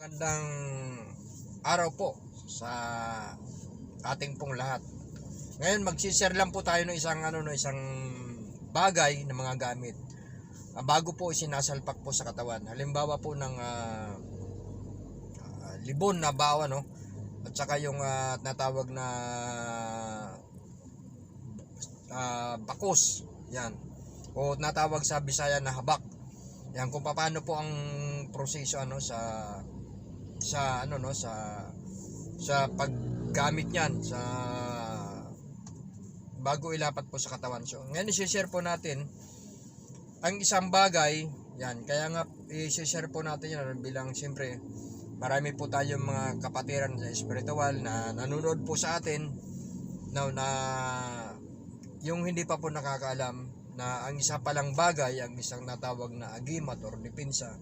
Magandang araw po sa ating pong lahat. Ngayon magsi-share lang po tayo ng isang bagay na mga gamit. Bago po isinasalpak po sa katawan. Halimbawa po ng libon na bawa, no? At saka yung natawag na bakos. Yan. O natawag sa Bisaya na habak. Yan kung paano po ang proseso sa paggamit niyan sa bago ilapat po sa katawan. So, ngayon i-share po natin ang isang bagay, yan. Kaya nga i-share po natin yan bilang siyempre marami po tayong mga kapatiran sa espiritual na nanonood po sa atin na yung hindi pa po nakakaalam na ang isa palang bagay, ang isang natawag na agimat or dipinsa,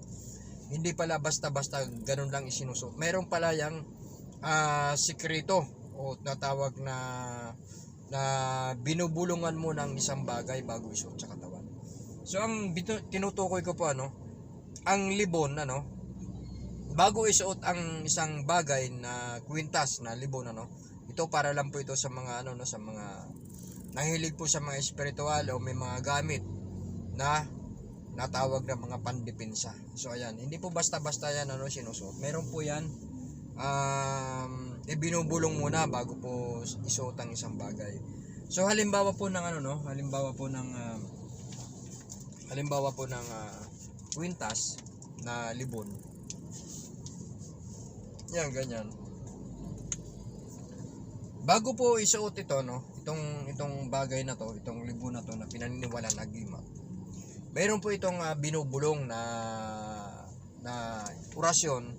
hindi pala basta-basta ganun lang isinusuot. Meron pala yung sikreto o natawag na binubulungan mo ng isang bagay bago isuot sa katawan. So ang tinutukoy ko po ang libon bago isuot ang isang bagay na kwintas na libon ito para lang po ito sa mga sa mga nahilig po sa mga espiritual o may mga gamit na natawag na mga pandipinsa. So ayan, hindi po basta-basta yan sinusuot. Meron po yan ibinubulong muna bago po isuot ang isang bagay. So halimbawa po ng halimbawa po ng kwintas na libon. Yan ganyan. Bago po isuot ito itong bagay na to, itong libon na to na pinaniniwalaan na agimat. Mayroon po itong binubulong na orasyon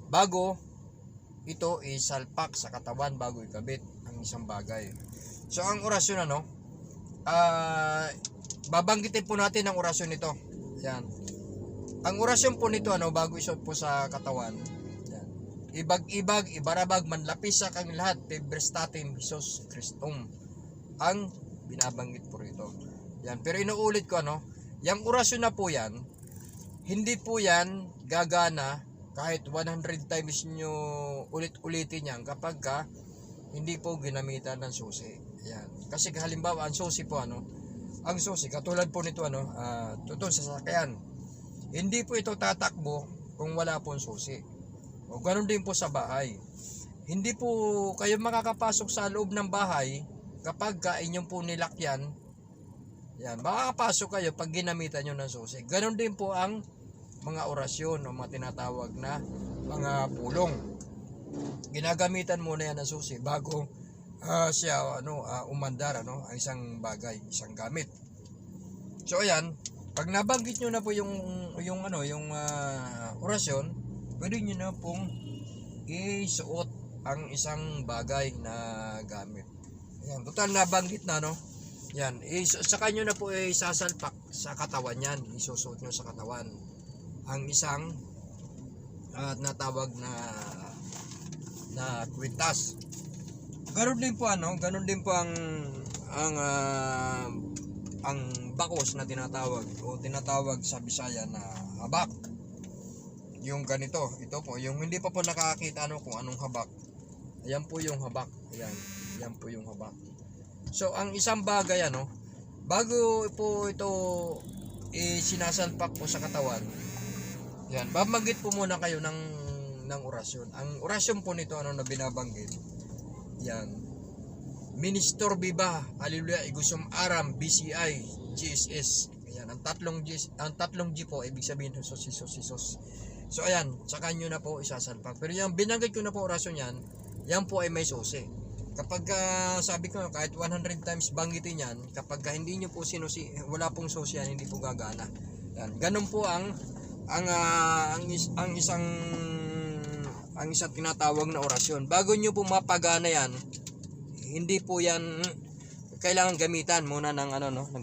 bago ito isalpak sa katawan bago ikabit ang isang bagay. So ang orasyon babanggitin po natin ang orasyon nito. Yan. Ang orasyon po nito bago isuot po sa katawan. Yan. Ibag-ibag, ibarabag, manlapis sa kang lahat, Pebrestatim, Hesus Christum. Ang binabanggit po rito. Yan. Pero inuulit ko yung orasyon na po yan, hindi po yan gagana kahit 100 times nyo ulit-ulitin yan kapag hindi po ginamitan ng susi. Yan. Kasi halimbawa ang susi po ang susi katulad po nito tutol sa sasakyan. Hindi po ito tatakbo kung wala pong susi. O ganoon din po sa bahay. Hindi po kayo makakapasok sa loob ng bahay kapag inyong po nilakyan. Yan, makakapasok kayo pag ginamitan nyo ng susi. Ganon din po ang mga orasyon o mga tinatawag na mga pulong. Ginagamitan muna yan ng susi bago siya umandar ang isang bagay, isang gamit. So ayan, pag nabanggit nyo na po yung orasyon, pwede nyo na pong isuot ang isang bagay na gamit. Ayan, total nabanggit na yan, saka nyo na po isasalpak sa katawan yan. Isusuot nyo sa katawan ang isang natawag na kwintas. Ganon din po ang bakos na tinatawag sa Bisaya na habak. Yung ganito, ito po, yung hindi pa po nakakita kung anong habak. Ayan po yung habak. Ayan po yung habak. So ang isang bagay bago po ito sinasalpak po sa katawan, yan, babanggit po muna kayo ng orasyon. Ang orasyon po nito na binabanggit, yan, Ministor Biba, Hallelujah, Igusum Aram, BCI, GSS. Ayan, ang tatlong G po ibig sabihin Hesus. So ayan, saka nyo na po isasalpak. Pero yung binanggit ko na po orasyon yan po ay may susi. Kapag sabi ko kahit 100 times banggitin yan, kapag hindi nyo po sinusi, wala pong susi yan, hindi po gagana. Yan. Ganun po ang isang tinatawag na orasyon. Bago nyo po mapagana yan, hindi po yan kailangan gamitan muna ng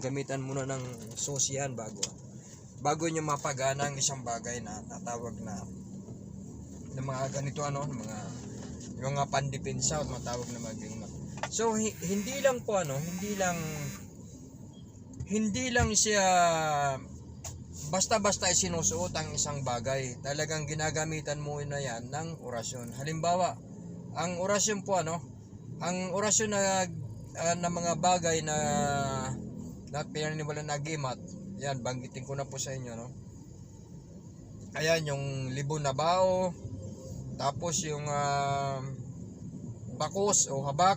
gamitan muna ng susi yan bago nyo mapagana ang isang bagay na natawag na mga ganito yung mga pandipinsa o matawag na mag-agimat. So hindi lang po hindi lang siya basta-basta ay sinusuot ang isang bagay. Talagang ginagamitan mo na yan ng orasyon. Halimbawa, ang orasyon po ang orasyon na mga bagay na pinaniniwalaan na agimat, yan, banggitin ko na po sa inyo, no? Ayan, yung libon na bao, tapos yung bakos o habak,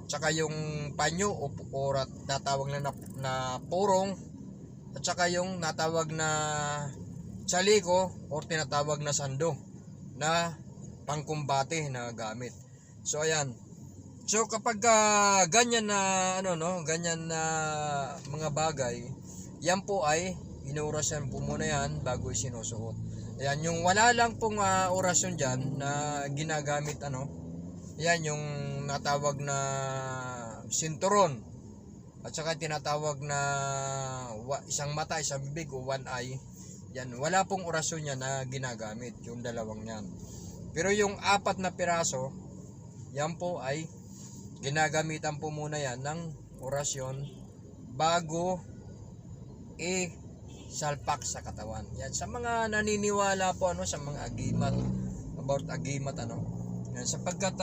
tsaka yung panyo o natawag na purong, at saka yung natawag na chaliko o tinatawag na sando na pangkumbate na gamit. So ayan. So kapag ganyan na ganyan na mga bagay, yan po ay inuurasyan po muna yan bago isinusuot. Ayan, yung wala lang pong orasyon diyan na ginagamit yan yung natawag na sinturon at saka tinatawag na isang mata, isang bibig o one eye. Yan, wala pong orasyon yan na ginagamit, yung dalawang yan. Pero yung apat na piraso, yan po ay ginagamitan po muna yan ng orasyon bago salpak sa katawan. Yan, sa mga naniniwala po sa mga agimat, about agimat yan, sapagkat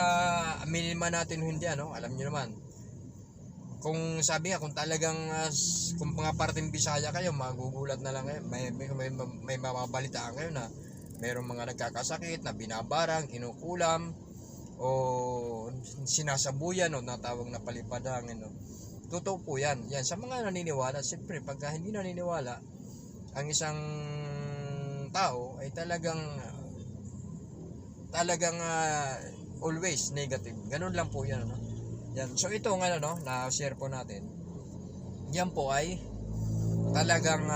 aminin man natin hindi alam niyo naman, kung sabi nga, kung talagang kung mga parteng Bisaya kayo, magugulat na lang kayo, may mababalitaan kayo na mayroong mga nagkakasakit na binabarang, kinukulam o sinasabuyan o natawag na palipadangin. Totoo po yan. Yan, sa mga naniniwala, siyempre pagka hindi naniniwala ang isang tao ay talagang always negative. Ganun lang po yan, Yan. So ito ng na-share po natin. Yan po ay talagang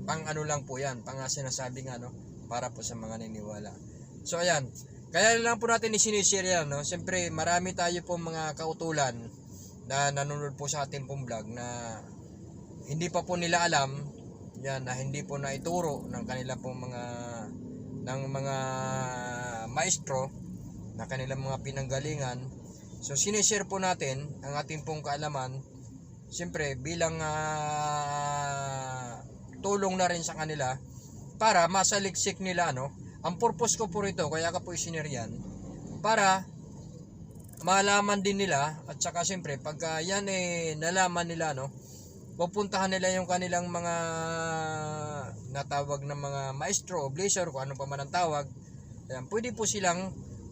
pang lang po yan, pang sinasabi para po sa mga naniniwala. So ayan. Kaya lang po natin i-share yan, Siyempre marami tayo po mga kautulan na nanonood po sa ating pong vlog na hindi pa po nila alam yan, na hindi po naituro ng kanilang pong mga maestro na kanilang mga pinanggalingan. So sinishare po natin ang ating pong kaalaman, siyempre bilang tulong na rin sa kanila para masaliksik nila ang purpose ko po rito, kaya ka po isinare yan para malaman din nila, at saka siyempre pagka yan nalaman nila pupuntahan nila yung kanilang mga natawag na mga maestro o blazer, kung ano pa man ang tawag. Ayan, pwede po silang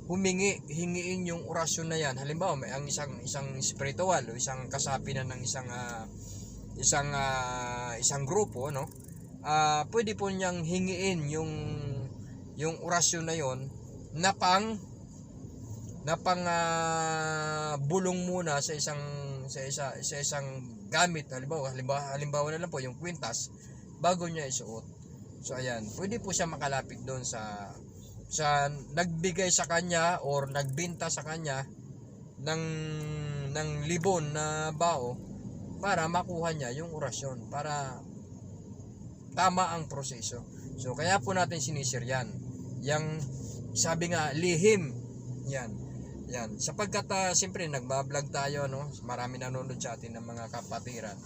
hingiin yung orasyon na yan. Halimbawa, may ang isang spiritual o isang kasapinan ng isang grupo, pwede po niyang hingiin yung orasyon na yon na pang bulong muna sa isang gamit. Halimbawa na lang po yung kwintas bago niya isuot. So ayan, pwede po siya makalapit doon sa nagbigay sa kanya or nagbenta sa kanya ng libon na bao para makuha niya yung orasyon, para tama ang proseso. So kaya po natin sinisir yan. Yang sabi nga lihim yan. Yan, sapagkat siyempre nagba-vlog tayo, marami nanonood sa atin ng mga kapatiran.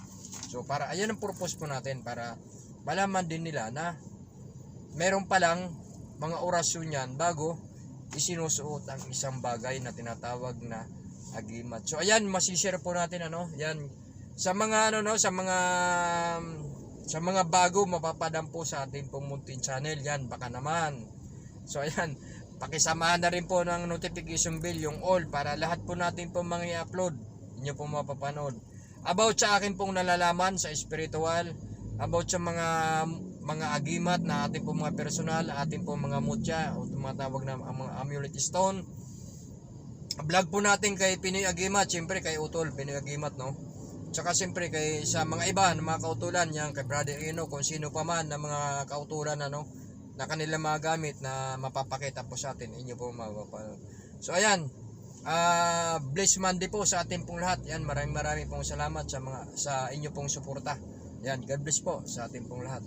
So para ayan ang purpose po natin, para malaman din nila na meron palang mga orasyon yan bago isinusuot ang isang bagay na tinatawag na agimat. So ayan, masishare po natin yan sa mga sa mga bago mapapadampo sa ating Pumuntin channel yan, baka naman. So ayan, pakisamahan na rin po ng notification bell, yung all, para lahat po natin po mga i-upload, inyo po mapapanood. About sa akin pong nalalaman sa spiritual, about sa mga agimat na ating po mga personal, ating po mga mutya, o tumatawag na mga amulet stone. Vlog po natin kay Pinoy Agimat, siyempre kay Utol Pinoy Agimat, Tsaka siyempre kay sa mga iba na mga kautulan, yan kay Brother Eno, kung sino pa man na mga kautulan na kanila magamit na mapapakita po sa atin, inyo po mapapanood. So ayan, blessed Monday po sa ating pong lahat. Yan, maraming pong salamat sa inyo pong suporta. Yan, God bless po sa ating pong lahat.